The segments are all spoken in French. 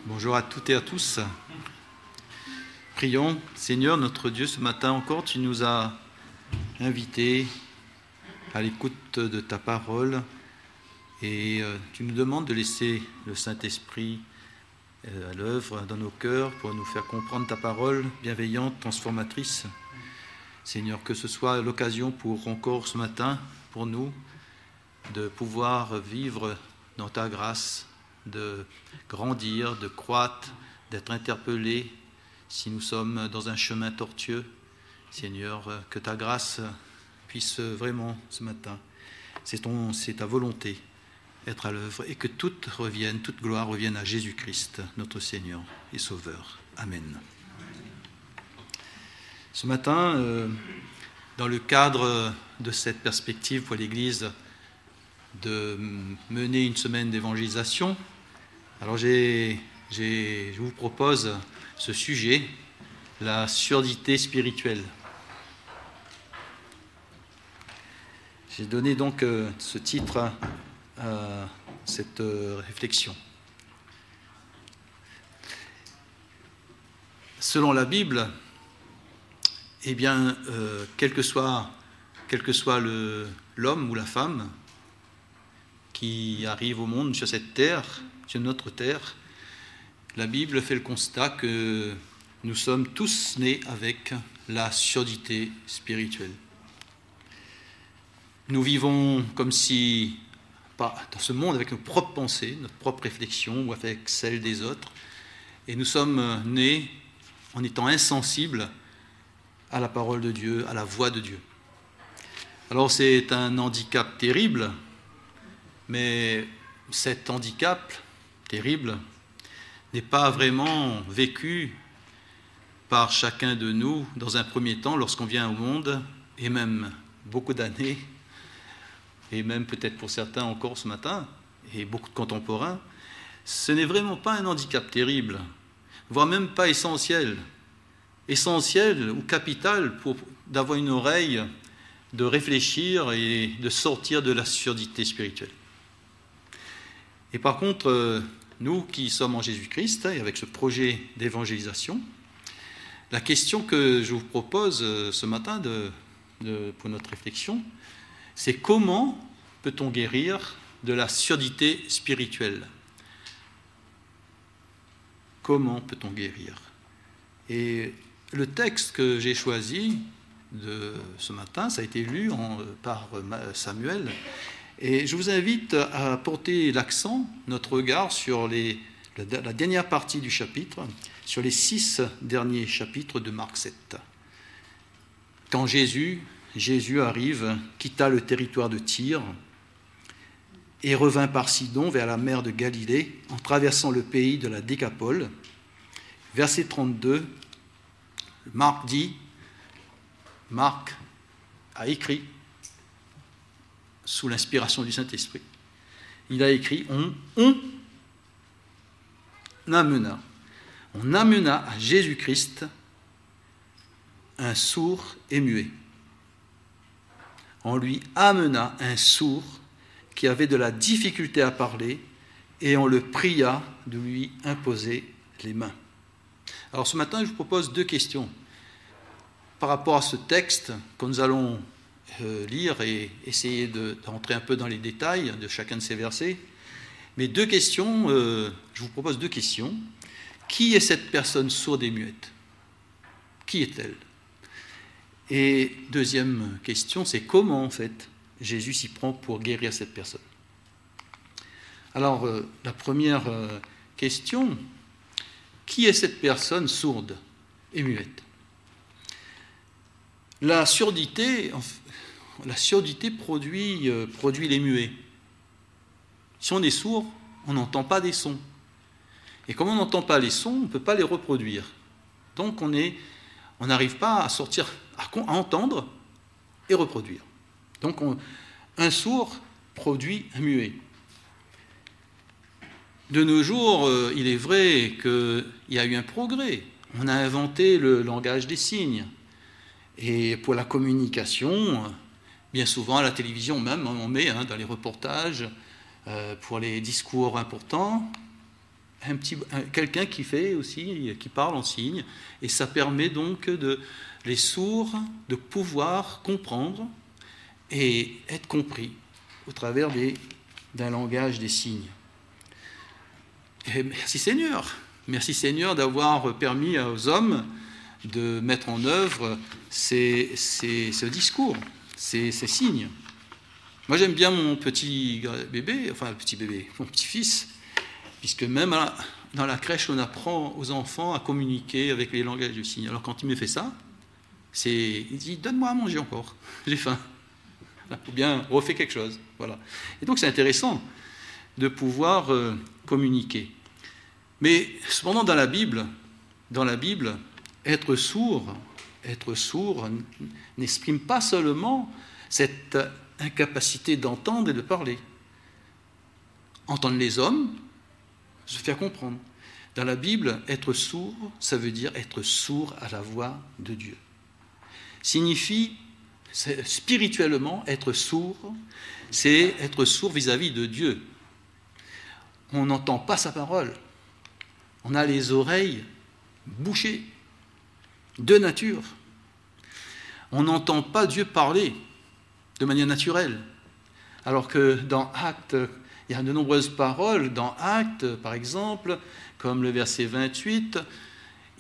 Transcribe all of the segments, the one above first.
Bonjour à toutes et à tous. Prions. Seigneur, notre Dieu, ce matin encore, tu nous as invités à l'écoute de ta parole et tu nous demandes de laisser le Saint-Esprit à l'œuvre dans nos cœurs pour nous faire comprendre ta parole bienveillante, transformatrice. Seigneur, que ce soit l'occasion pour encore ce matin, pour nous, de pouvoir vivre dans ta grâce, de grandir, de croître, d'être interpellés si nous sommes dans un chemin tortueux. Seigneur, que ta grâce puisse vraiment ce matin, c'est ta volonté, être à l'œuvre et que toute gloire revienne à Jésus-Christ, notre Seigneur et Sauveur. Amen. Ce matin, dans le cadre de cette perspective pour l'Église de mener une semaine d'évangélisation, alors je vous propose ce sujet, la surdité spirituelle. J'ai donné donc ce titre à cette réflexion. Selon la Bible, eh bien, quel que soit l'homme ou la femme qui arrive au monde sur cette terre, sur notre terre, la Bible fait le constat que nous sommes tous nés avec la surdité spirituelle. Nous vivons comme si, pas dans ce monde, avec nos propres pensées, notre propre réflexion ou avec celle des autres, et nous sommes nés en étant insensibles à la parole de Dieu, à la voix de Dieu. Alors c'est un handicap terrible, mais cet handicap terrible n'est pas vraiment vécu par chacun de nous dans un premier temps lorsqu'on vient au monde, et même beaucoup d'années, et même peut-être pour certains encore ce matin, et beaucoup de contemporains. Ce n'est vraiment pas un handicap terrible, voire même pas essentiel ou capital pour d'avoir une oreille, de réfléchir et de sortir de la surdité spirituelle. Et par contre, nous qui sommes en Jésus-Christ, et avec ce projet d'évangélisation, la question que je vous propose ce matin pour notre réflexion, c'est comment peut-on guérir de la surdité spirituelle? Comment peut-on guérir? Et le texte que j'ai choisi de ce matin, ça a été lu par Samuel. Et je vous invite à porter l'accent, notre regard, sur la dernière partie du chapitre, sur les 6 derniers chapitres de Marc 7. Quand Jésus arrive, quitta le territoire de Tyr et revint par Sidon vers la mer de Galilée, en traversant le pays de la Décapole. Verset 32, Marc a écrit, sous l'inspiration du Saint-Esprit, il a écrit, on amena à Jésus-Christ un sourd et muet. On lui amena un sourd qui avait de la difficulté à parler et on le pria de lui imposer les mains. Alors ce matin, je vous propose 2 questions par rapport à ce texte que nous allons lire et essayer d'entrer un peu dans les détails de chacun de ces versets. Mais 2 questions, je vous propose 2 questions. Qui est cette personne sourde et muette? Qui est-elle? Et deuxième question, c'est comment en fait Jésus s'y prend pour guérir cette personne. Alors la première question, qui est cette personne sourde et muette? La surdité produit les muets. Si on est sourd, on n'entend pas des sons. Et comme on n'entend pas les sons, on ne peut pas les reproduire. Donc on n'arrive pas à sortir, à entendre et reproduire. Donc un sourd produit un muet. De nos jours, il est vrai qu'il y a eu un progrès. On a inventé le langage des signes. Et pour la communication, bien souvent à la télévision même, on met dans les reportages, pour les discours importants, quelqu'un qui fait aussi, qui parle en signe, et ça permet donc les sourds de pouvoir comprendre et être compris au travers d'un langage des signes. Et merci Seigneur d'avoir permis aux hommes de mettre en œuvre ce discours, ces signes. Moi j'aime bien mon petit bébé, mon petit-fils, puisque même dans la crèche on apprend aux enfants à communiquer avec les langages du signe. Alors quand il me fait ça, il dit « donne-moi à manger encore, j'ai faim ». Ou bien « refais quelque chose ». Voilà. Et donc c'est intéressant de pouvoir communiquer. Mais cependant dans la Bible, être sourd n'exprime pas seulement cette incapacité d'entendre et de parler. Entendre les hommes, se faire comprendre. Dans la Bible, être sourd, ça veut dire être sourd à la voix de Dieu. Signifie, spirituellement, être sourd, c'est être sourd vis-à-vis de Dieu. On n'entend pas sa parole. On a les oreilles bouchées, de nature. On n'entend pas Dieu parler de manière naturelle. Alors que dans Actes, il y a de nombreuses paroles. Dans Actes, par exemple, comme le verset 28,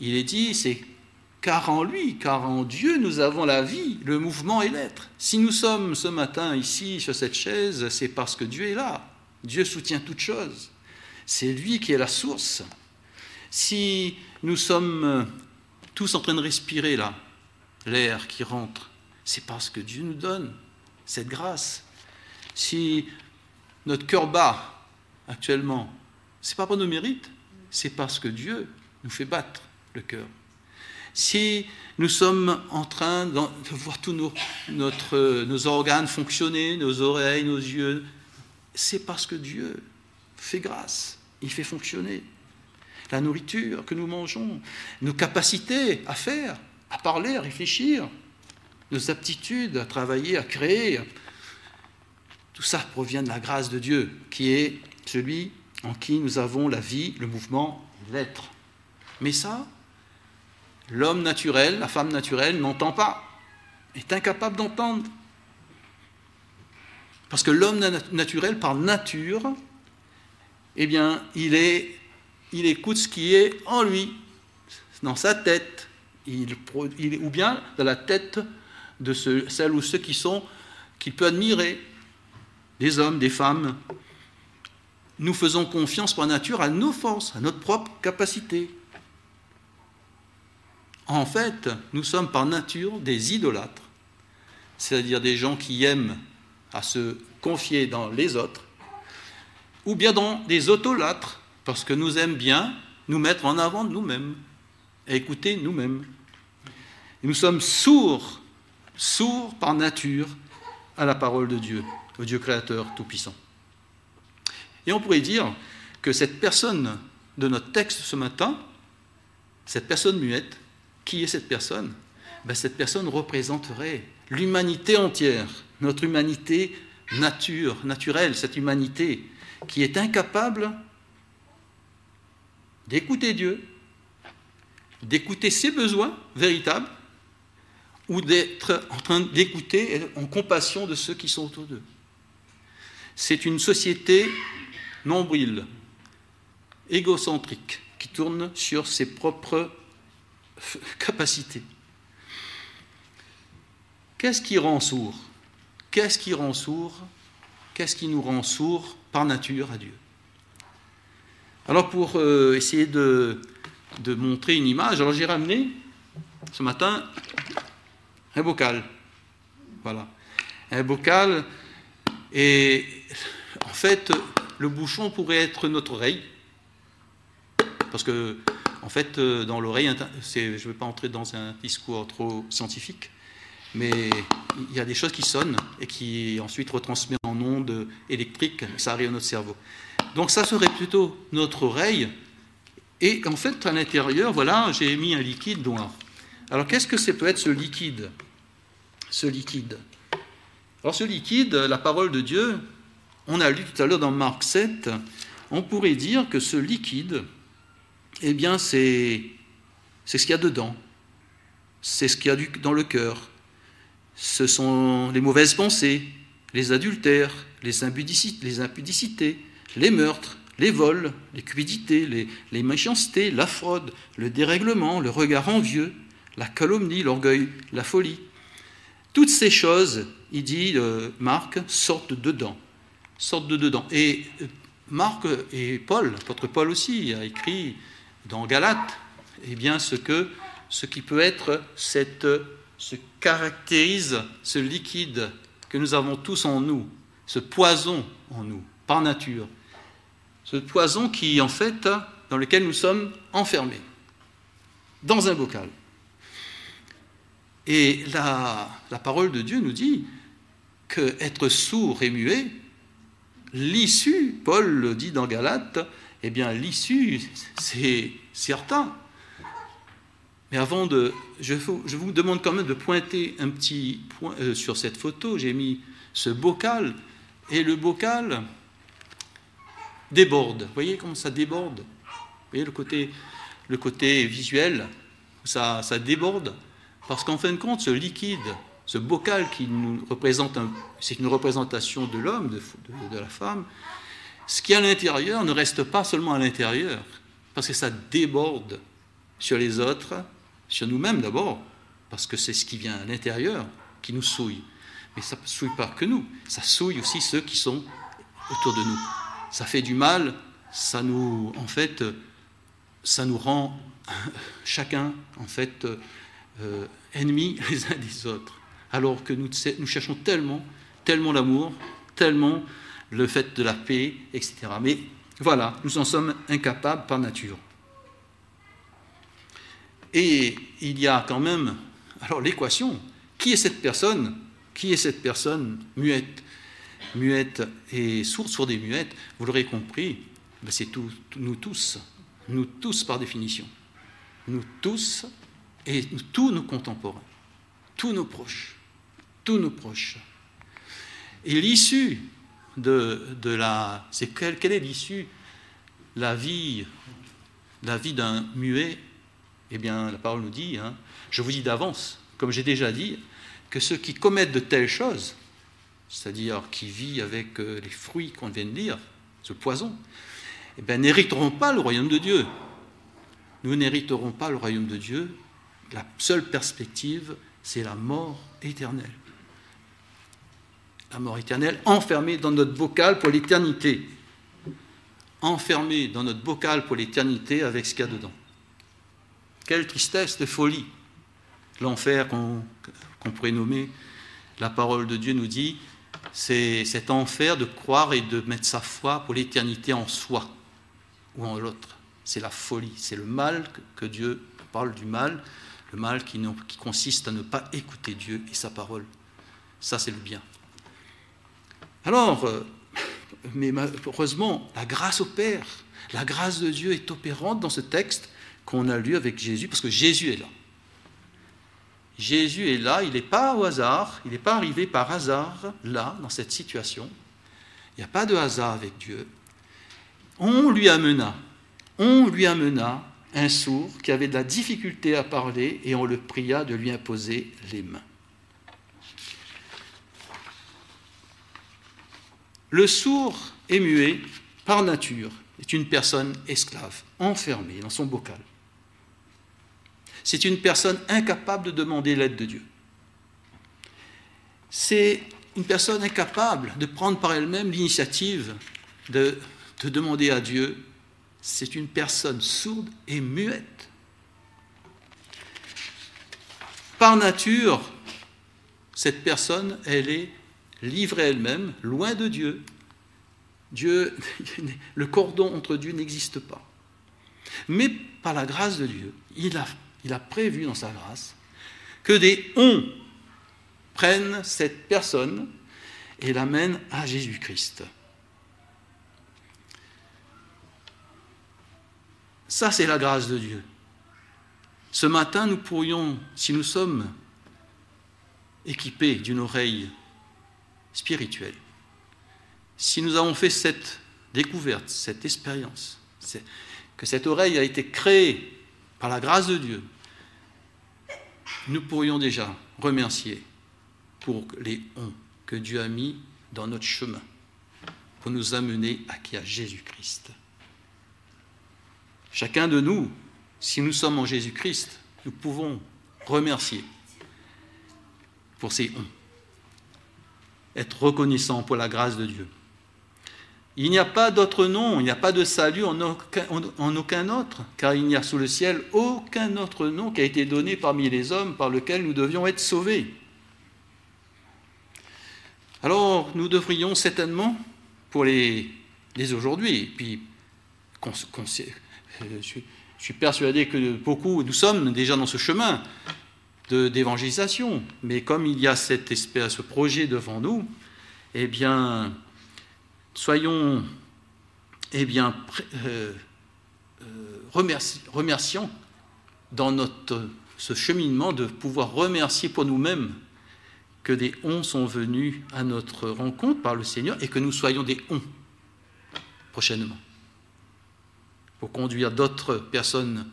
il est dit, c'est « car en lui, car en Dieu, nous avons la vie, le mouvement et l'être. Si nous sommes ce matin ici, sur cette chaise, c'est parce que Dieu est là. Dieu soutient toutes choses. C'est lui qui est la source. Si nous sommes tous en train de respirer là, l'air qui rentre, c'est parce que Dieu nous donne cette grâce. Si notre cœur bat actuellement, ce n'est pas pour nos mérites, c'est parce que Dieu nous fait battre le cœur. Si nous sommes en train de voir tous nos organes fonctionner, nos oreilles, nos yeux, c'est parce que Dieu fait grâce, il fait fonctionner. La nourriture que nous mangeons, nos capacités à faire, à parler, à réfléchir, nos aptitudes à travailler, à créer, tout ça provient de la grâce de Dieu, qui est celui en qui nous avons la vie, le mouvement, l'être. Mais ça, l'homme naturel, la femme naturelle n'entend pas, est incapable d'entendre. Parce que l'homme naturel, par nature, eh bien, il écoute ce qui est en lui, dans sa tête, ou bien dans la tête de celles ou ceux qu'il peut admirer, des hommes, des femmes. Nous faisons confiance par nature à nos forces, à notre propre capacité. En fait, nous sommes par nature des idolâtres, c'est-à-dire des gens qui aiment à se confier dans les autres, ou bien dans des autolâtres, parce que nous aimons bien nous mettre en avant de nous-mêmes, et écouter nous-mêmes. Et nous sommes sourds par nature à la parole de Dieu, au Dieu créateur tout-puissant. Et on pourrait dire que cette personne de notre texte ce matin, cette personne muette, qui est cette personne ? Cette personne représenterait l'humanité entière, notre humanité naturelle, cette humanité qui est incapable d'écouter Dieu, d'écouter ses besoins véritables, ou d'être en train d'écouter en compassion de ceux qui sont autour d'eux. C'est une société nombrile, égocentrique, qui tourne sur ses propres capacités. Qu'est-ce qui rend sourd ? Qu'est-ce qui rend sourd ? Qu'est-ce qui nous rend sourds par nature à Dieu ? Alors pour essayer de montrer une image, alors j'ai ramené ce matin un bocal. Voilà. Un bocal, et en fait, le bouchon pourrait être notre oreille, parce que, en fait, dans l'oreille, je ne vais pas entrer dans un discours trop scientifique, mais il y a des choses qui sonnent et qui ensuite retransmettent en ondes électriques, ça arrive à notre cerveau. Donc ça serait plutôt notre oreille, et en fait, à l'intérieur, voilà, j'ai mis un liquide noir. Alors, qu'est-ce que peut être ce liquide ? Alors, ce liquide, la parole de Dieu, on a lu tout à l'heure dans Marc 7, on pourrait dire que ce liquide, eh bien, c'est ce qu'il y a dedans. C'est ce qu'il y a dans le cœur. Ce sont les mauvaises pensées, les adultères, les impudicités, les meurtres, les vols, les cupidités, les méchancetés, la fraude, le dérèglement, le regard envieux, la calomnie, l'orgueil, la folie. Toutes ces choses, il dit Marc, sortent de dedans. Sortent de dedans. Et Marc et Paul, l'apôtre Paul aussi, a écrit dans Galates, eh bien, ce qui peut être ce caractérise ce liquide que nous avons tous en nous, ce poison en nous, par nature. Ce poison qui, en fait, dans lequel nous sommes enfermés, dans un bocal. Et la parole de Dieu nous dit qu'être sourd et muet, l'issue, Paul le dit dans Galates, eh bien l'issue, c'est certain. Mais avant je vous demande quand même de pointer un petit point sur cette photo. J'ai mis ce bocal, et le bocal déborde. Vous voyez comment ça déborde? Vous voyez le côté visuel, ça déborde. Parce qu'en fin de compte, ce liquide, ce bocal qui nous représente, c'est une représentation de l'homme, de la femme, ce qui est à l'intérieur ne reste pas seulement à l'intérieur, parce que ça déborde sur les autres, sur nous-mêmes d'abord, parce que c'est ce qui vient à l'intérieur qui nous souille. Mais ça ne souille pas que nous, ça souille aussi ceux qui sont autour de nous. Ça fait du mal, ça nous rend chacun, en fait, ennemis les uns des autres. Alors que nous cherchons tellement l'amour, tellement le fait de la paix, etc. Mais voilà, nous en sommes incapables par nature. Et il y a quand même, alors l'équation, qui est cette personne muette? Muette et sourde et muette, vous l'aurez compris, c'est nous tous par définition. Nous tous et tous nos contemporains, tous nos proches. Et l'issue quelle est l'issue? La vie d'un muet, eh bien, la parole nous dit, je vous dis d'avance, comme j'ai déjà dit, que ceux qui commettent de telles choses, c'est-à-dire qui vivent avec les fruits qu'on vient de lire, ce poison, eh bien, n'hériteront pas le royaume de Dieu. Nous n'hériterons pas le royaume de Dieu. La seule perspective, c'est la mort éternelle. La mort éternelle enfermée dans notre bocal pour l'éternité. Enfermée dans notre bocal pour l'éternité avec ce qu'il y a dedans. Quelle tristesse, de folie. L'enfer qu'on pourrait nommer, la parole de Dieu nous dit, c'est cet enfer de croire et de mettre sa foi pour l'éternité en soi ou en l'autre. C'est la folie, c'est le mal que Dieu parle du mal, le mal qui consiste à ne pas écouter Dieu et sa parole. Ça, c'est le bien. Alors, mais heureusement, la grâce opère. La grâce de Dieu est opérante dans ce texte qu'on a lu avec Jésus, parce que Jésus est là. Jésus est là, il n'est pas au hasard, il n'est pas arrivé par hasard, là, dans cette situation. Il n'y a pas de hasard avec Dieu. On lui amena un sourd qui avait de la difficulté à parler et on le pria de lui imposer les mains. Le sourd et muet, par nature, est une personne esclave, enfermée dans son bocal. C'est une personne incapable de demander l'aide de Dieu. C'est une personne incapable de prendre par elle-même l'initiative de demander à Dieu. C'est une personne sourde et muette. Par nature, cette personne, elle est livrée elle-même, loin de Dieu. Le cordon entre Dieu n'existe pas. Mais par la grâce de Dieu, il a prévu dans sa grâce que des on prennent cette personne et l'amènent à Jésus-Christ. Ça, c'est la grâce de Dieu. Ce matin, nous pourrions, si nous sommes équipés d'une oreille spirituelle, si nous avons fait cette découverte, cette expérience, que cette oreille a été créée par la grâce de Dieu, nous pourrions déjà remercier pour lesons que Dieu a mis dans notre chemin pour nous amener à Jésus-Christ. Chacun de nous, si nous sommes en Jésus-Christ, nous pouvons remercier pour ces ons, être reconnaissants pour la grâce de Dieu. Il n'y a pas d'autre nom, il n'y a pas de salut en aucun autre, car il n'y a sous le ciel aucun autre nom qui a été donné parmi les hommes par lequel nous devions être sauvés. Alors, nous devrions certainement, pour les aujourd'hui, et puis je suis persuadé que beaucoup, nous sommes déjà dans ce chemin d'évangélisation, mais comme il y a cette espèce, ce projet devant nous, eh bien, soyons remerciants dans ce cheminement de pouvoir remercier pour nous-mêmes que des ons sont venus à notre rencontre par le Seigneur et que nous soyons des ons prochainement pour conduire d'autres personnes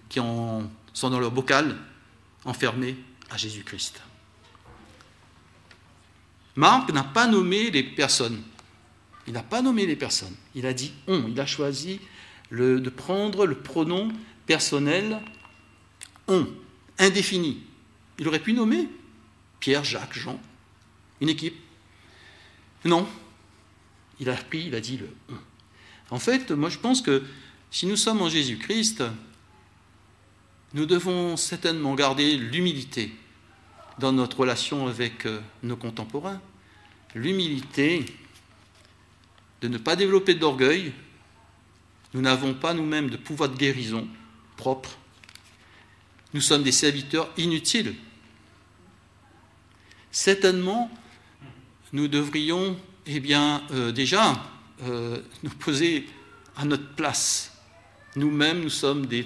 qui sont dans leur bocal enfermées à Jésus-Christ. Marc n'a pas nommé les personnes. Il n'a pas nommé les personnes. Il a dit « on ». Il a choisi de prendre le pronom personnel « on », indéfini. Il aurait pu nommer Pierre, Jacques, Jean, une équipe. Non. Il a dit le « on ». En fait, moi je pense que si nous sommes en Jésus-Christ, nous devons certainement garder l'humilité dans notre relation avec nos contemporains. L'humilité de ne pas développer d'orgueil. Nous n'avons pas nous-mêmes de pouvoir de guérison propre. Nous sommes des serviteurs inutiles. Certainement, nous devrions déjà nous poser à notre place. Nous-mêmes, nous sommes des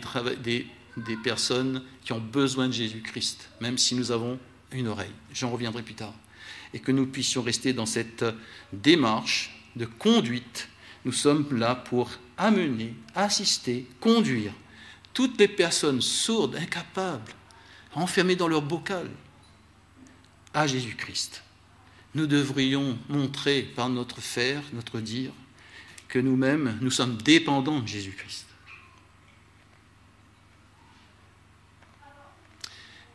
personnes qui ont besoin de Jésus-Christ, même si nous avons une oreille. J'en reviendrai plus tard. Et que nous puissions rester dans cette démarche de conduite. Nous sommes là pour amener, assister, conduire toutes les personnes sourdes, incapables, enfermées dans leur bocal, à Jésus-Christ. Nous devrions montrer par notre faire, notre dire, que nous-mêmes, nous sommes dépendants de Jésus-Christ.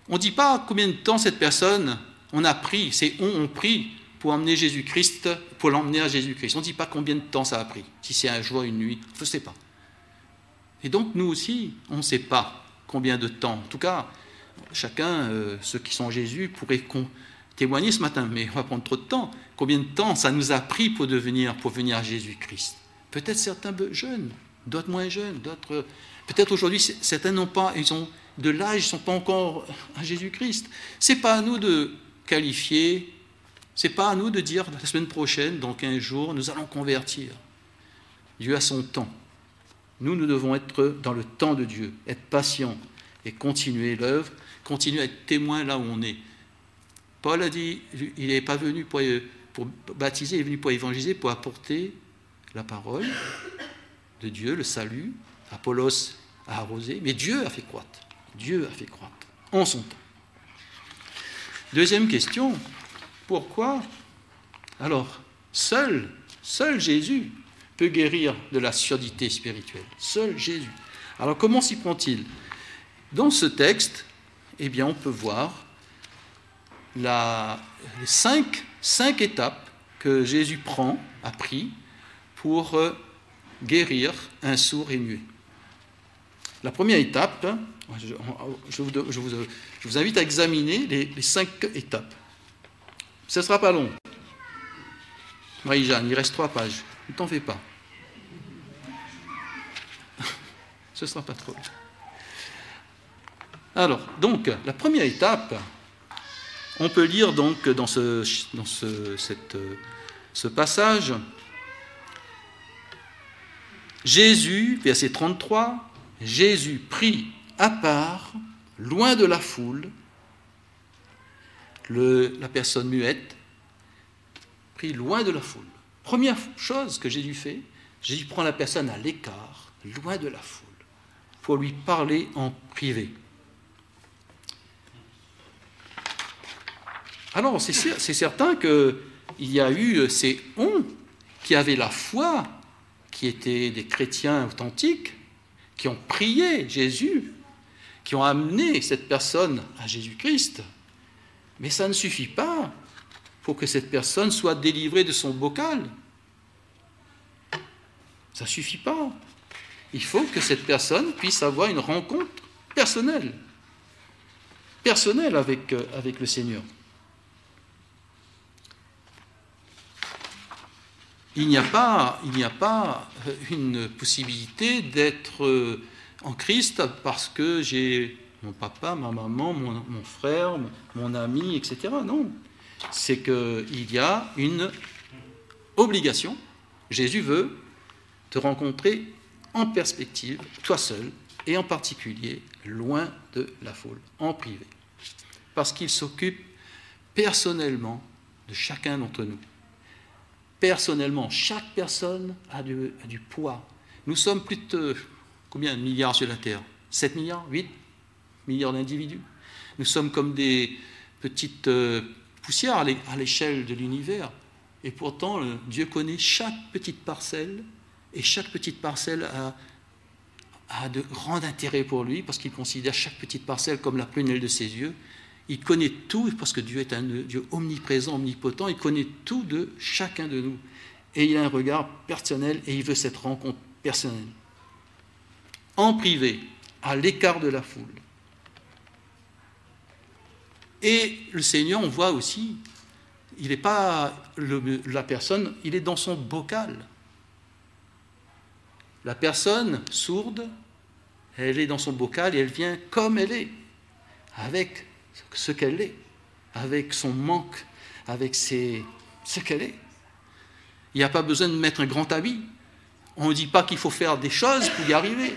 On ne dit pas combien de temps cette personne on a pris, ont pris pour emmener Jésus-Christ, pour l'emmener à Jésus-Christ. On ne dit pas combien de temps ça a pris, si c'est un jour, une nuit, je ne sais pas. Et donc nous aussi, on ne sait pas combien de temps. En tout cas, chacun, ceux qui sont Jésus, pourraient témoigner ce matin, mais on va prendre trop de temps. Combien de temps ça nous a pris pour venir à Jésus-Christ? Peut-être certains jeunes, d'autres moins jeunes, d'autres... Peut-être aujourd'hui, certains n'ont pas, ils ont de l'âge, ils ne sont pas encore à Jésus-Christ. Ce n'est pas à nous de qualifier, ce n'est pas à nous de dire la semaine prochaine, dans 15 jours, nous allons convertir. Dieu a son temps. Nous devons être dans le temps de Dieu, être patients et continuer l'œuvre, continuer à être témoins là où on est. Paul a dit, il n'est pas venu pour baptiser, il est venu pour évangéliser, pour apporter la parole de Dieu, le salut. Apollos a arrosé, mais Dieu a fait croître. Dieu a fait croître en son temps. Deuxième question, pourquoi? Alors, seul Jésus peut guérir de la surdité spirituelle. Seul Jésus. Alors, comment s'y prend-il? Dans ce texte, on peut voir les cinq étapes que Jésus a pris pour guérir un sourd et muet. La première étape, je vous invite à examiner les 5 étapes. Ce ne sera pas long. Marie-Jeanne, il reste 3 pages. Ne t'en fais pas. Ce ne sera pas trop long. Alors, donc, la première étape, on peut lire donc dans ce passage, Jésus, verset 33, Jésus prit à part, loin de la foule, la personne muette, pris loin de la foule. Première chose que Jésus fait, Jésus prend la personne à l'écart loin de la foule, pour lui parler en privé. Alors, c'est certain qu'il y a eu ces uns qui avaient la foi, qui étaient des chrétiens authentiques, qui ont prié Jésus, qui ont amené cette personne à Jésus-Christ. Mais ça ne suffit pas pour que cette personne soit délivrée de son bocal. Ça ne suffit pas. Il faut que cette personne puisse avoir une rencontre personnelle avec le Seigneur. Il n'y a pas une possibilité d'être en Christ parce que j'ai mon papa, ma maman, mon frère, mon ami, etc. Non, c'est qu'il y a une obligation. Jésus veut te rencontrer en perspective, toi seul, et en particulier loin de la foule, en privé. Parce qu'il s'occupe personnellement de chacun d'entre nous. Personnellement, chaque personne a du poids. Nous sommes plus de combien de milliards sur la Terre? 7 milliards? 8 milliards d'individus. Nous sommes comme des petites poussières à l'échelle de l'univers. Et pourtant, Dieu connaît chaque petite parcelle, et chaque petite parcelle a de grands intérêts pour lui, parce qu'il considère chaque petite parcelle comme la prunelle de ses yeux. Il connaît tout, parce que Dieu est un Dieu omniprésent, omnipotent, il connaît tout de chacun de nous. Et il a un regard personnel, et il veut cette rencontre personnelle. En privé, à l'écart de la foule. Et le Seigneur, on voit aussi, il n'est pas la personne, il est dans son bocal. La personne sourde, elle est dans son bocal et elle vient comme elle est, avec ce qu'elle est, avec son manque, avec ce qu'elle est. Il n'y a pas besoin de mettre un grand habit. On ne dit pas qu'il faut faire des choses pour y arriver.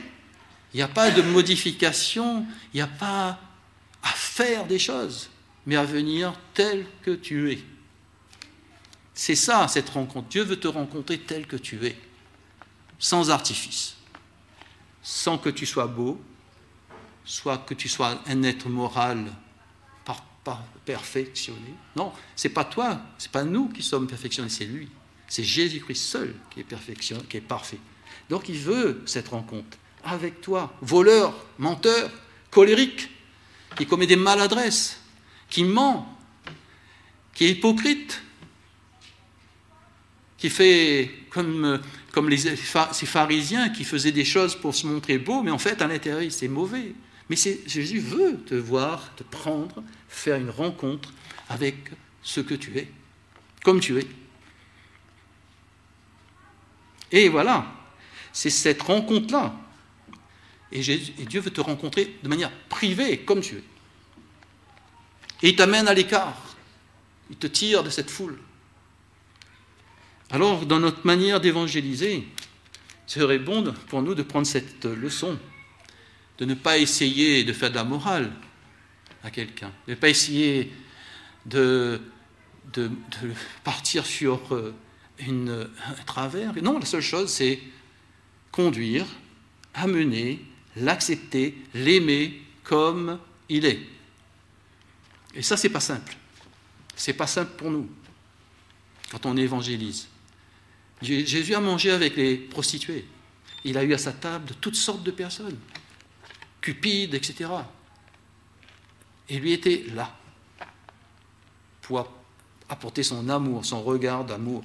Il n'y a pas de modification, il n'y a pas à faire des choses, mais à venir tel que tu es. C'est ça, cette rencontre. Dieu veut te rencontrer tel que tu es, sans artifice, sans que tu sois beau, soit que tu sois un être moral perfectionné. Non, c'est pas toi, c'est pas nous qui sommes perfectionnés, c'est lui. C'est Jésus-Christ seul qui est perfectionné, qui est parfait. Donc il veut cette rencontre avec toi, voleur, menteur, colérique, qui commet des maladresses, qui ment, qui est hypocrite, qui fait comme ces pharisiens qui faisaient des choses pour se montrer beaux, mais en fait à l'intérieur c'est mauvais. Mais Jésus veut te voir, te prendre, faire une rencontre avec ce que tu es, comme tu es. Et voilà, c'est cette rencontre-là. Et Dieu veut te rencontrer de manière privée, comme tu es. Et il t'amène à l'écart. Il te tire de cette foule. Alors, dans notre manière d'évangéliser, ce serait bon pour nous de prendre cette leçon, de ne pas essayer de faire de la morale à quelqu'un, de ne pas essayer de partir sur un travers. Non, la seule chose, c'est conduire, amener, l'accepter, l'aimer comme il est. Et ça, c'est pas simple. C'est pas simple pour nous, quand on évangélise. Jésus a mangé avec les prostituées. Il a eu à sa table de toutes sortes de personnes, cupides, etc. Et lui était là, pour apporter son amour, son regard d'amour.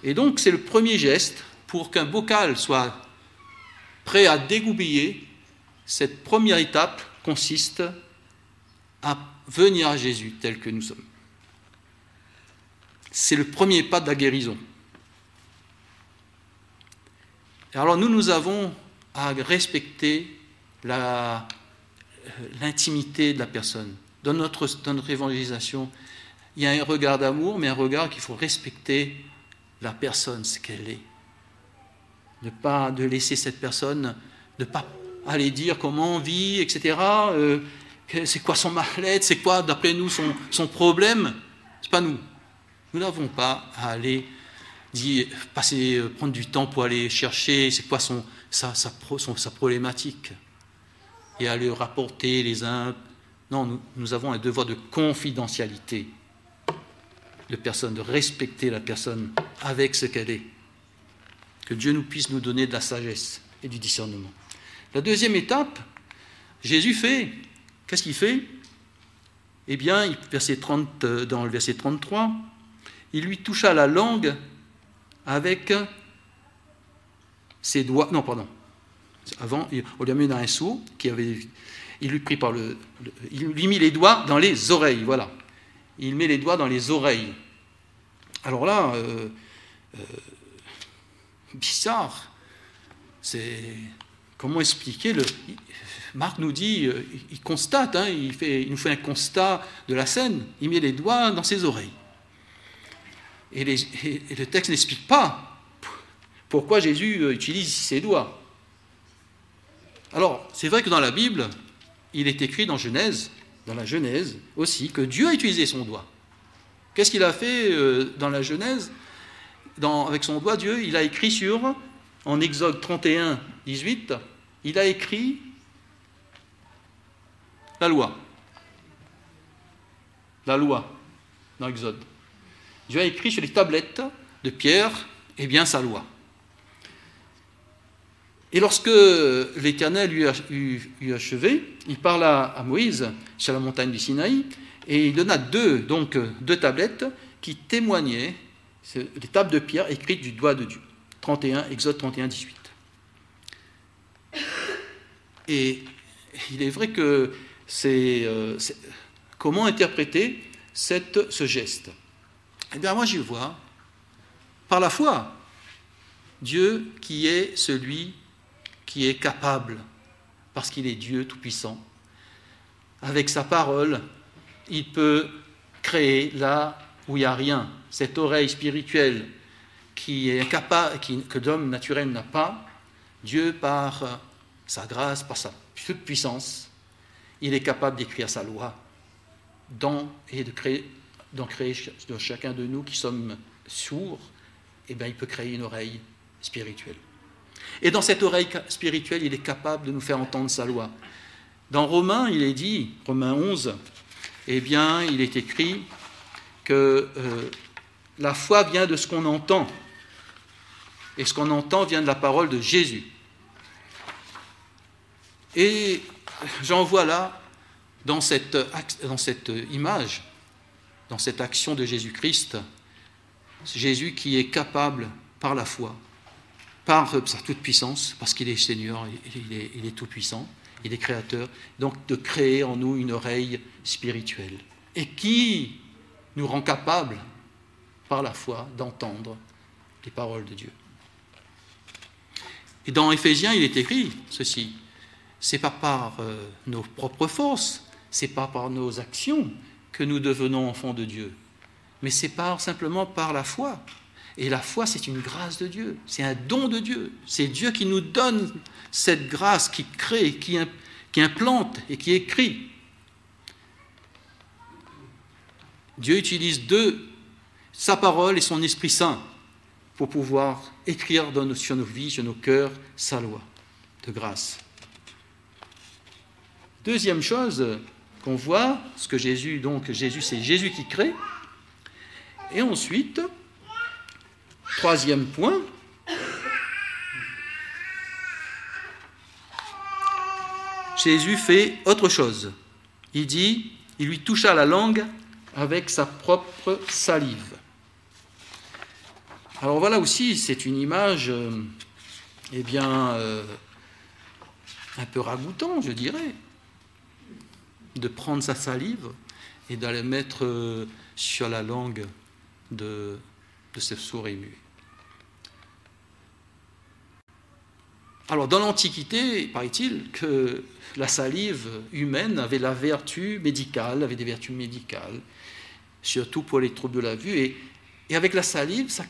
Et donc, c'est le premier geste pour qu'un bocal soit prêt à dégoupiller. Cette première étape consiste à venir à Jésus tel que nous sommes. C'est le premier pas de la guérison. Et alors nous avons à respecter l'intimité de la personne. Dans notre évangélisation, il y a un regard d'amour, mais un regard qu'il faut respecter la personne, ce qu'elle est. De laisser cette personne, de ne pas aller dire comment on vit, etc. C'est quoi son mal-être, c'est quoi, d'après nous, son problème. Ce n'est pas nous. Nous n'avons pas à aller dit prendre du temps pour aller chercher c'est quoi sa problématique et à lui rapporter les uns. Non, nous avons un devoir de confidentialité de personne, de respecter la personne avec ce qu'elle est. Que Dieu nous puisse nous donner de la sagesse et du discernement. La deuxième étape, Jésus fait, qu'est-ce qu'il fait? Eh bien, dans le verset 33, il lui toucha la langue avec ses doigts. Non, pardon. Avant, on lui a mis dans un seau, il lui prit il lui mit les doigts dans les oreilles. Voilà. Il met les doigts dans les oreilles. Alors là, bizarre. Comment expliquer Marc nous dit, il constate, il nous fait un constat de la scène. Il met les doigts dans ses oreilles. Et le texte n'explique pas pourquoi Jésus utilise ses doigts. Alors, c'est vrai que dans la Bible, il est écrit dans la Genèse aussi, que Dieu a utilisé son doigt. Qu'est-ce qu'il a fait dans la Genèse? Avec son doigt, Dieu, il a écrit en Exode 31, 18, il a écrit la loi. La loi, dans Exode. Dieu a écrit sur les tablettes de pierre, eh bien, sa loi. Et lorsque l'Éternel eut achevé, il parla à Moïse sur la montagne du Sinaï, et il donna deux tablettes qui témoignaient, les tables de pierre écrites du doigt de Dieu. Exode 31, 18. Et il est vrai que comment interpréter ce geste? Eh bien, moi, j'y vois, par la foi, Dieu qui est celui qui est capable, parce qu'il est Dieu Tout-Puissant. Avec sa parole, il peut créer là où il n'y a rien. Cette oreille spirituelle qui est incapable, que l'homme naturel n'a pas, Dieu, par sa grâce, par sa toute puissance, il est capable d'écrire sa loi et d'en créer dans chacun de nous qui sommes sourds, eh bien, il peut créer une oreille spirituelle. Et dans cette oreille spirituelle, il est capable de nous faire entendre sa loi. Dans Romains, il est dit, Romains 11, eh bien, il est écrit que la foi vient de ce qu'on entend. Et ce qu'on entend vient de la parole de Jésus. Et j'en vois là, dans cette image, dans cette action de Jésus-Christ, Jésus qui est capable, par la foi, par sa toute-puissance, parce qu'il est Seigneur, il est tout-puissant, il est créateur, donc de créer en nous une oreille spirituelle, et qui nous rend capables, par la foi, d'entendre les paroles de Dieu. Et dans Éphésiens, il est écrit ceci, c'est pas par nos propres forces, c'est pas par nos actions que nous devenons enfants de Dieu, mais c'est simplement par la foi. Et la foi, c'est une grâce de Dieu, c'est un don de Dieu. C'est Dieu qui nous donne cette grâce, qui crée, qui implante et qui écrit. Dieu utilise sa parole et son Esprit Saint pour pouvoir écrire sur nos vies, sur nos cœurs, sa loi de grâce. Deuxième chose qu'on voit, c'est Jésus, qui crée. Et ensuite, troisième point, Jésus fait autre chose. Il lui toucha la langue avec sa propre salive. Alors voilà aussi, c'est une image, un peu ragoûtant, je dirais, de prendre sa salive et d'aller mettre sur la langue de ce sourd et muet. Alors, dans l'Antiquité, paraît-il que la salive humaine avait des vertus médicales, surtout pour les troubles de la vue. Et avec la salive, ça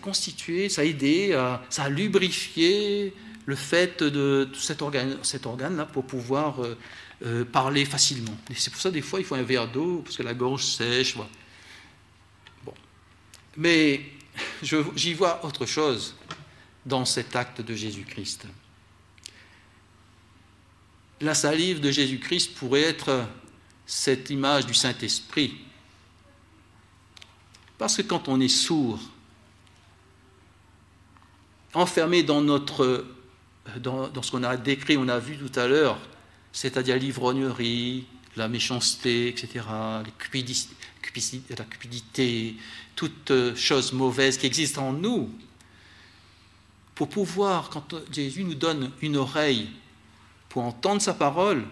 aidait, ça a lubrifié le fait de cet organe-là pour pouvoir parler facilement. Et c'est pour ça, des fois, il faut un verre d'eau, parce que la gorge sèche. Voilà. Bon. Mais j'y vois autre chose dans cet acte de Jésus-Christ. La salive de Jésus-Christ pourrait être cette image du Saint-Esprit. Parce que quand on est sourd, enfermé dans ce qu'on a décrit, on a vu tout à l'heure, c'est-à-dire l'ivrognerie, la méchanceté, etc., la cupidité, toutes choses mauvaises qui existent en nous, pour pouvoir, quand Jésus nous donne une oreille pour entendre sa parole,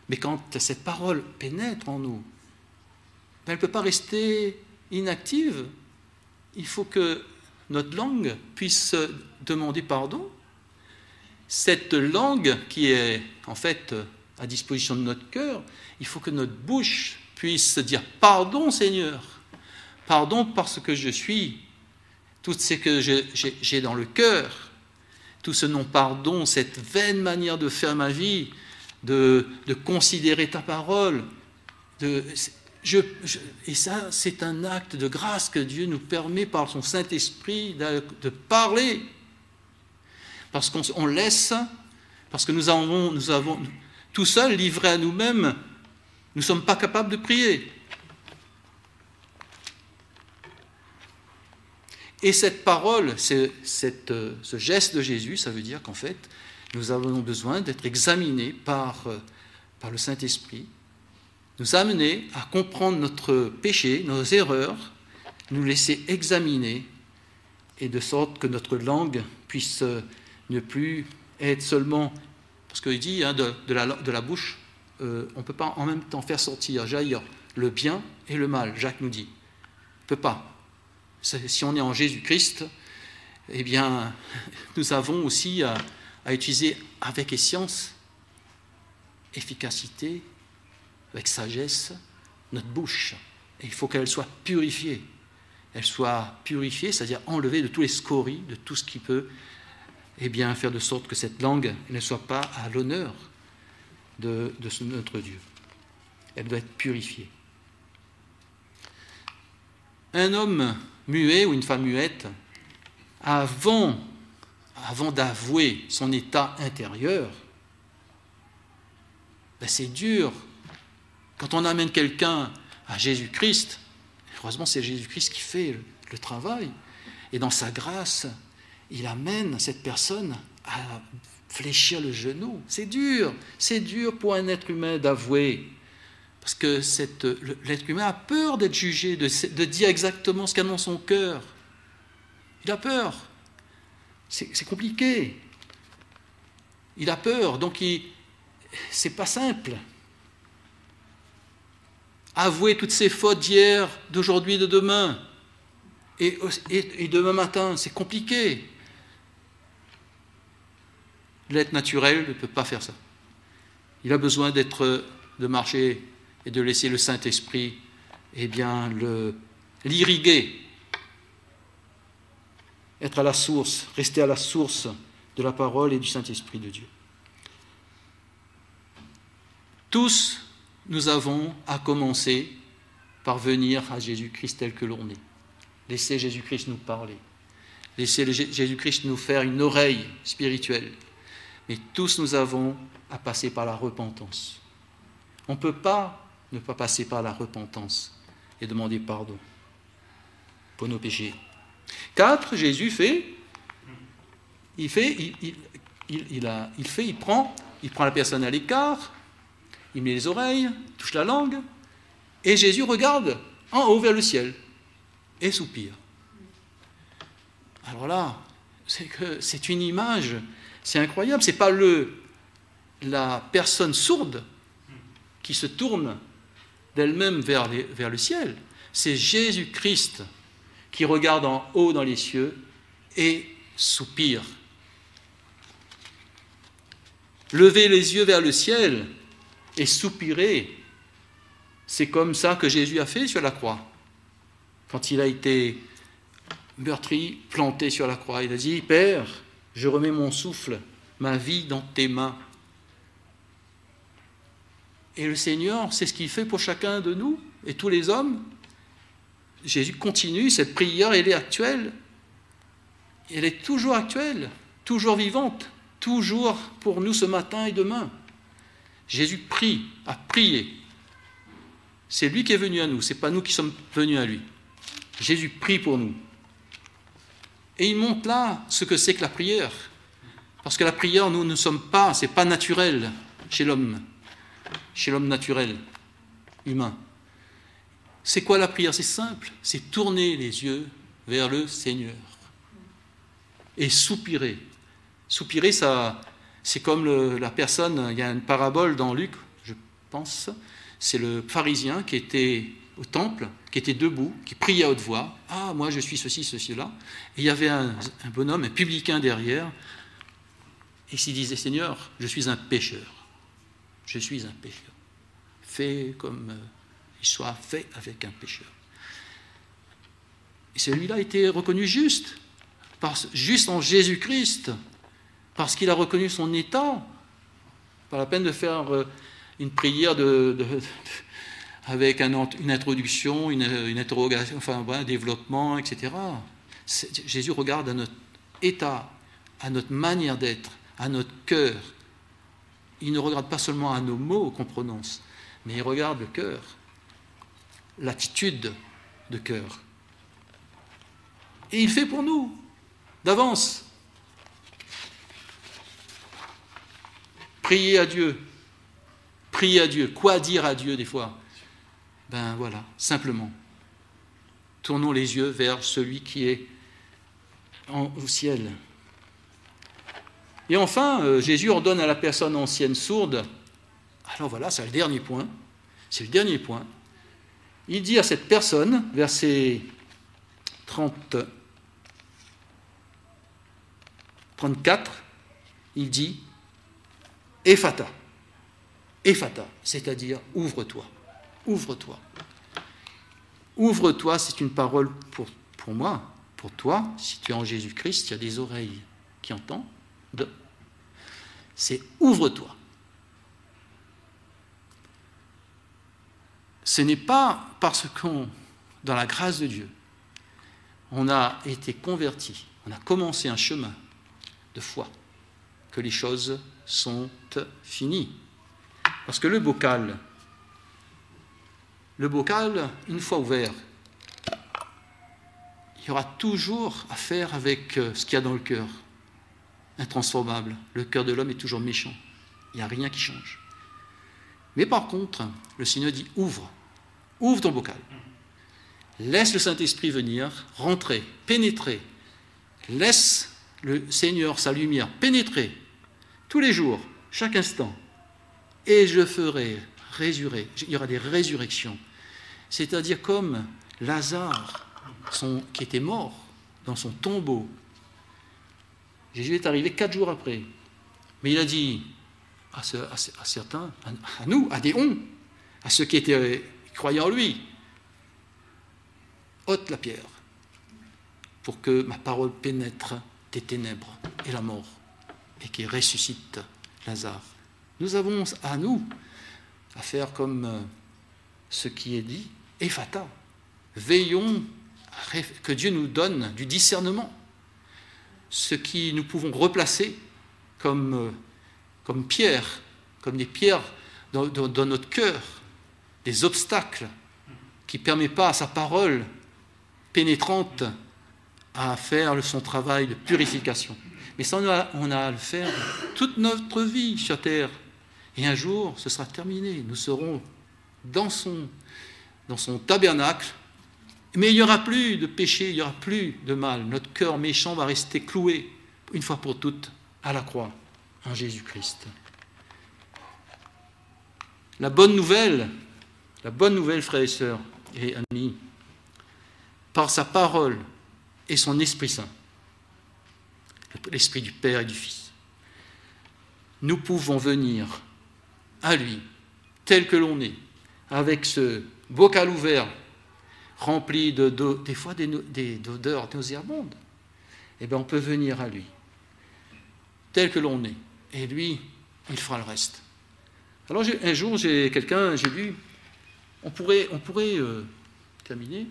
mais quand cette parole pénètre en nous, elle ne peut pas rester inactive. Il faut que notre langue puisse demander pardon. Cette langue qui est en fait à disposition de notre cœur, il faut que notre bouche puisse dire « Pardon Seigneur, pardon parce que je suis, tout ce que j'ai dans le cœur, tout ce non-pardon, cette vaine manière de faire ma vie, de considérer ta parole. Et ça, c'est un acte de grâce que Dieu nous permet par son Saint-Esprit de parler. Parce qu'on laisse, parce que nous avons tout seul, livrés à nous-mêmes, nous ne sommes pas capables de prier. Et cette parole, ce geste de Jésus, ça veut dire qu'en fait, nous avons besoin d'être examinés par le Saint-Esprit, nous amener à comprendre notre péché, nos erreurs, nous laisser examiner, et de sorte que notre langue puisse ne plus être seulement, parce qu'il dit, de la bouche, on ne peut pas en même temps faire jaillir le bien et le mal, Jacques nous dit. On ne peut pas. Si on est en Jésus-Christ, eh bien, nous avons aussi à utiliser avec escience, efficacité, avec sagesse, notre bouche. Et il faut qu'elle soit purifiée. Elle soit purifiée, c'est-à-dire enlevée de tous les scories, de tout ce qui peut faire de sorte que cette langue ne soit pas à l'honneur de notre Dieu. Elle doit être purifiée. Un homme muet ou une femme muette, avant d'avouer son état intérieur, c'est dur. Quand on amène quelqu'un à Jésus-Christ, heureusement c'est Jésus-Christ qui fait le travail, et dans sa grâce, il amène cette personne à fléchir le genou. C'est dur pour un être humain d'avouer, parce que l'être humain a peur d'être jugé, de dire exactement ce qu'il y a dans son cœur. Il a peur. C'est compliqué. Il a peur, donc c'est pas simple. Avouer toutes ses fautes d'hier, d'aujourd'hui, de demain, et demain matin, c'est compliqué. L'être naturel ne peut pas faire ça. Il a besoin de marcher et de laisser le Saint-Esprit l'irriguer, être à la source, rester à la source de la parole et du Saint-Esprit de Dieu. Tous, nous avons à commencer par venir à Jésus-Christ tel que l'on est. Laissez Jésus-Christ nous parler. Laissez Jésus-Christ nous faire une oreille spirituelle. Mais tous nous avons à passer par la repentance. On ne peut pas ne pas passer par la repentance et demander pardon pour nos péchés. 4, Jésus il prend la personne à l'écart, il met les oreilles, touche la langue, et Jésus regarde en haut vers le ciel et soupire. Alors là, c'est une image, c'est incroyable, c'est pas la personne sourde qui se tourne d'elle-même vers le ciel, c'est Jésus-Christ qui regarde en haut dans les cieux et soupire. Lever les yeux vers le ciel et soupirer, c'est comme ça que Jésus a fait sur la croix. Quand il a été meurtri, planté sur la croix, il a dit « Père, je remets mon souffle, ma vie dans tes mains. » Et le Seigneur, c'est ce qu'il fait pour chacun de nous et tous les hommes. Jésus continue, cette prière, elle est actuelle. Elle est toujours actuelle, toujours vivante, toujours pour nous ce matin et demain. Jésus prie, a prié. C'est lui qui est venu à nous, ce n'est pas nous qui sommes venus à lui. Jésus prie pour nous. Et il montre là ce que c'est que la prière. Parce que la prière, nous ne sommes pas, ce n'est pas naturel chez l'homme naturel, humain. C'est quoi la prière? C'est simple, c'est tourner les yeux vers le Seigneur et soupirer. Soupirer, ça, c'est comme la personne, il y a une parabole dans Luc, je pense, c'est le pharisien qui était au temple, qui était debout, qui priait à haute voix. « Ah, moi je suis ceci, ceci, là. » Et il y avait un bonhomme, un publicain derrière, et il disait « Seigneur, je suis un pécheur. Je suis un pécheur. Fais comme il soit fait avec un pécheur. » Et celui-là a été reconnu juste en Jésus-Christ, parce qu'il a reconnu son état. Pas la peine de faire une prière avec une introduction, une interrogation, enfin un développement, etc. Jésus regarde à notre état, à notre manière d'être, à notre cœur. Il ne regarde pas seulement à nos mots qu'on prononce, mais il regarde le cœur, l'attitude de cœur. Et il fait pour nous, d'avance. Priez à Dieu. Priez à Dieu. Quoi dire à Dieu des fois? Ben voilà, simplement. Tournons les yeux vers celui qui est au ciel. Et enfin, Jésus ordonne à la personne ancienne sourde, alors voilà, c'est le dernier point, il dit à cette personne, verset 34, il dit « Ephata ». Ephata, c'est-à-dire « ouvre-toi ». Ouvre-toi. Ouvre-toi, c'est une parole pour moi, pour toi, si tu es en Jésus-Christ, tu as des oreilles qui entendent. C'est ouvre-toi. Ce n'est pas parce qu'on, dans la grâce de Dieu, on a été converti, on a commencé un chemin de foi, que les choses sont finies. Parce que le bocal, une fois ouvert, il y aura toujours à faire avec ce qu'il y a dans le cœur. Intransformable. Le cœur de l'homme est toujours méchant. Il n'y a rien qui change. Mais par contre, le Seigneur dit ouvre ton bocal. Laisse le Saint-Esprit venir, rentrer, pénétrer. Laisse le Seigneur, sa lumière, pénétrer tous les jours, chaque instant. Et je ferai résurrer. Il y aura des résurrections. C'est-à-dire comme Lazare, qui était mort dans son tombeau. Jésus est arrivé 4 jours après. Mais il a dit à certains, à nous, à Déon, à ceux qui croyaient en lui, ôte la pierre pour que ma parole pénètre tes ténèbres et la mort et qu'il ressuscite Lazare. Nous avons à nous à faire comme ce qui est dit, Ephata. Veillons que Dieu nous donne du discernement, ce qui nous pouvons replacer comme pierres, comme des pierres dans notre cœur, des obstacles qui ne permettent pas à sa parole pénétrante à faire son travail de purification. Mais ça, on a à le faire toute notre vie sur terre. Et un jour, ce sera terminé. Nous serons dans son tabernacle. Mais il n'y aura plus de péché, il n'y aura plus de mal. Notre cœur méchant va rester cloué, une fois pour toutes, à la croix, en Jésus-Christ. La bonne nouvelle, frères et sœurs et amis, par sa parole et son Esprit Saint, l'Esprit du Père et du Fils, nous pouvons venir à lui, tel que l'on est, avec ce bocal ouvert, rempli des fois d'odeurs nauséabondes. Eh bien, on peut venir à lui, tel que l'on est, et lui, il fera le reste. Alors, un jour, j'ai lu, on pourrait terminer,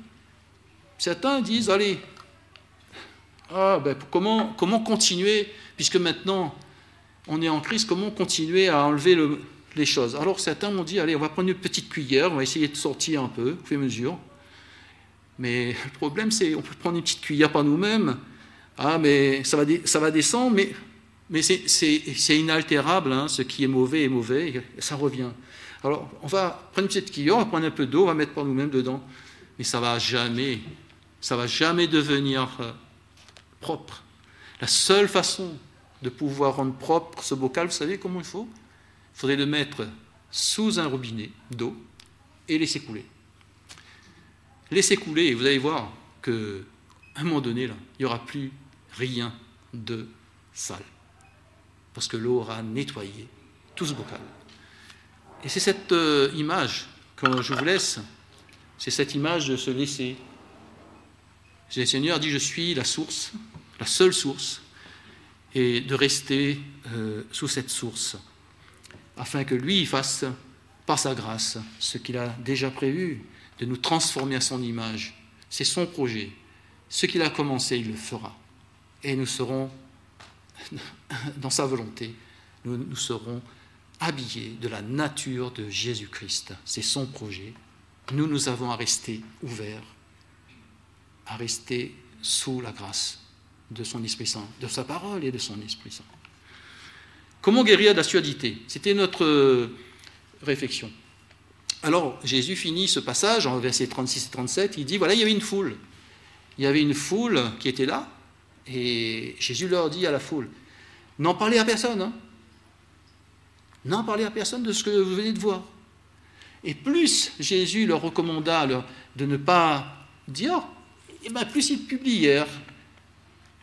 Certains disent, allez, comment continuer, puisque maintenant on est en crise, comment continuer à enlever les choses? Alors certains m'ont dit, allez, on va prendre une petite cuillère, on va essayer de sortir un peu, au fur et à mesure. Mais le problème, c'est qu'on peut prendre une petite cuillère par nous-mêmes, mais ça va descendre, mais c'est inaltérable, hein, ce qui est mauvais, et ça revient. Alors, on va prendre une petite cuillère, on va prendre un peu d'eau, on va mettre par nous-mêmes dedans, mais ça va jamais devenir propre. La seule façon de pouvoir rendre propre ce bocal, vous savez comment il faut? Il faudrait le mettre sous un robinet d'eau et laisser couler. Laissez couler, et vous allez voir qu'à un moment donné, là, il n'y aura plus rien de sale. Parce que l'eau aura nettoyé tout ce bocal. Et c'est cette image que je vous laisse, c'est cette image de se laisser. Le Seigneur dit, je suis la source, la seule source, et de rester sous cette source, afin que lui fasse, par sa grâce, ce qu'il a déjà prévu, de nous transformer à son image. C'est son projet. Ce qu'il a commencé, il le fera. Et nous serons, dans sa volonté, nous serons habillés de la nature de Jésus-Christ. C'est son projet. Nous avons à rester ouverts, à rester sous la grâce de son Esprit Saint, de sa parole et de son Esprit Saint. Comment guérir de la surdité? C'était notre réflexion. Alors, Jésus finit ce passage en versets 36 et 37, il dit, voilà, il y avait une foule. Il y avait une foule qui était là, et Jésus leur dit à la foule, n'en parlez à personne, hein. N'en parlez à personne de ce que vous venez de voir. Et plus Jésus leur recommanda de ne pas dire, plus ils publièrent.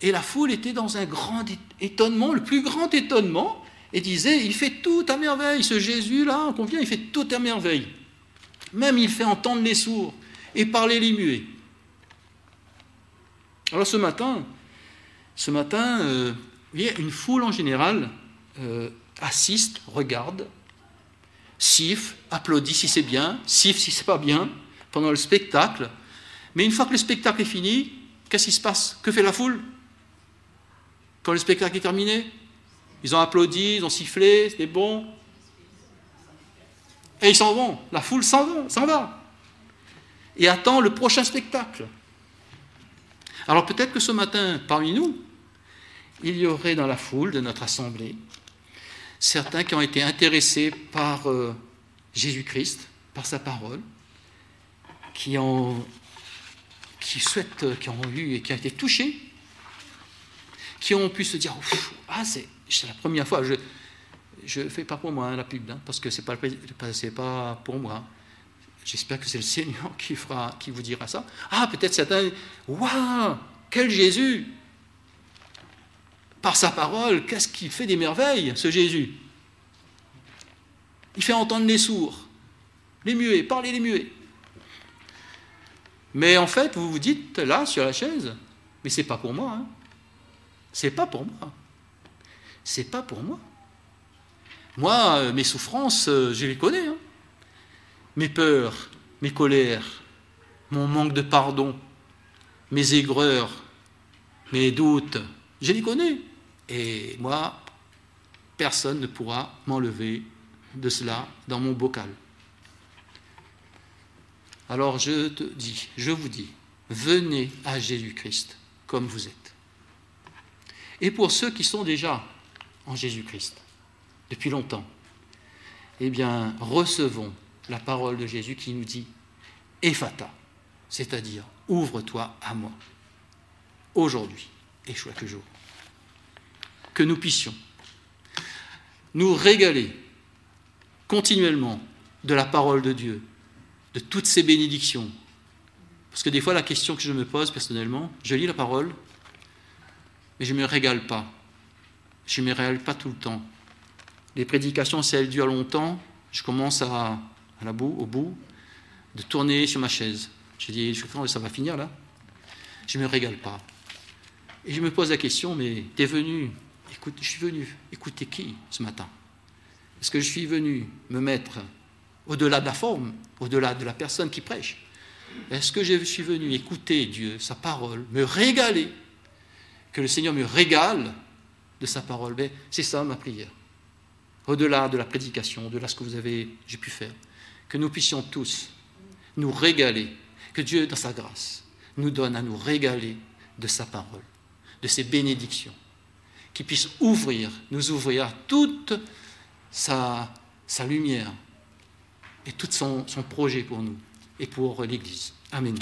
Et la foule était dans un grand étonnement, le plus grand étonnement, et disait, il fait tout à merveille, ce Jésus-là, qu'on vient, il fait tout à merveille. Même il fait entendre les sourds et parler les muets. Alors ce matin, une foule en général assiste, regarde, siffle, applaudit si c'est bien, siffle si c'est pas bien, pendant le spectacle. Mais une fois que le spectacle est fini, qu'est-ce qui se passe? Que fait la foule? Quand le spectacle est terminé, ils ont applaudi, ils ont sifflé, c'était bon. Et ils s'en vont. La foule s'en va. Et attend le prochain spectacle. Alors peut-être que ce matin, parmi nous, il y aurait dans la foule de notre assemblée certains qui ont été intéressés par Jésus-Christ, par sa parole, qui ont eu et qui ont été touchés, qui ont pu se dire, c'est la première fois, je ne fais pas pour moi la pub, hein, parce que ce n'est pas pour moi. J'espère que c'est le Seigneur qui vous dira ça. Peut-être certains, waouh, quel Jésus! Par sa parole, qu'est-ce qu'il fait des merveilles, ce Jésus? Il fait entendre les sourds, les muets, parler les muets. Mais en fait, vous vous dites, là, sur la chaise, mais c'est pas pour moi, hein. C'est pas pour moi. C'est pas pour moi. Moi, mes souffrances, je les connais, hein. Mes peurs, mes colères, mon manque de pardon, mes aigreurs, mes doutes, je les connais. Et moi, personne ne pourra m'enlever de cela dans mon bocal. Alors je vous dis, venez à Jésus-Christ comme vous êtes. Et pour ceux qui sont déjà en Jésus-Christ depuis longtemps, recevons la parole de Jésus qui nous dit « Ephata », c'est-à-dire « Ouvre-toi à moi » aujourd'hui et chaque jour. Que nous puissions nous régaler continuellement de la parole de Dieu, de toutes ses bénédictions. Parce que des fois, la question que je me pose personnellement, je lis la parole, mais je ne me régale pas. Je ne me régale pas tout le temps. Les prédications, si elles durent longtemps, je commence au bout, de tourner sur ma chaise. Je dis, ça va finir là. Je ne me régale pas. Et je me pose la question, mais je suis venu écouter qui ce matin? Est-ce que je suis venu me mettre au-delà de la forme, au-delà de la personne qui prêche? Est-ce que je suis venu écouter Dieu, sa parole, me régaler, que le Seigneur me régale de sa parole? Mais c'est ça ma prière. Au-delà de la prédication, au-delà de ce que j'ai pu faire, que nous puissions tous nous régaler, que Dieu, dans sa grâce, nous donne à nous régaler de sa parole, de ses bénédictions, qu'il puisse nous ouvrir à toute sa lumière et tout son projet pour nous et pour l'Église. Amen.